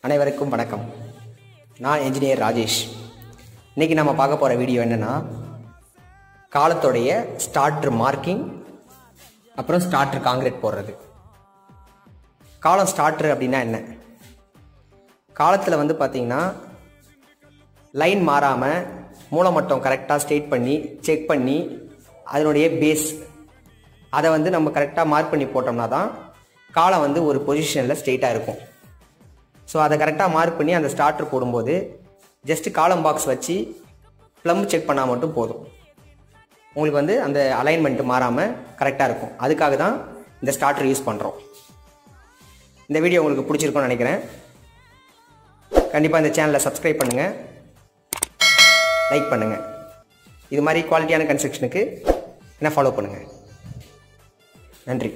அனைவருக்கும் வணக்கம். நான் என்ஜினியர் ராஜேஷ். இன்றைக்கி நம்ம பார்க்க போகிற வீடியோ என்னென்னா, காலத்தோடைய ஸ்டார்டர் மார்க்கிங், அப்புறம் ஸ்டார்டர் காங்கிரீட் போடுறது. காலம் ஸ்டார்டர் அப்படின்னா என்ன? காலத்தில் பார்த்திங்கன்னா லைன் மாறாமல் மூலமட்டம் கரெக்டாக ஸ்ட்ரெயிட் பண்ணி செக் பண்ணி அதனுடைய பேஸ் அதை நம்ம கரெக்டாக மார்க் பண்ணி போட்டோம்னா தான் காலம் ஒரு பொசிஷனில் ஸ்ட்ரெயிட்டாக இருக்கும். ஸோ அதை கரெக்டாக மார்க் பண்ணி அந்த ஸ்டார்டர் போடும்போது ஜஸ்ட்டு காலம் பாக்ஸ் வச்சு ப்ளம் செக் பண்ணால் மட்டும் போதும். உங்களுக்கு அந்த அலைன்மெண்ட்டு மாறாமல் கரெக்டாக இருக்கும். அதுக்காக தான் இந்த ஸ்டார்டர் யூஸ் பண்ணுறோம். இந்த வீடியோ உங்களுக்கு பிடிச்சிருக்கும்னு நினைக்கிறேன். கண்டிப்பாக இந்த சேனலை சப்ஸ்கிரைப் பண்ணுங்கள், லைக் பண்ணுங்கள். இது மாதிரி குவாலிட்டியான கன்ஸ்ட்ரக்ஷனுக்கு என்ன ஃபாலோ பண்ணுங்கள். நன்றி.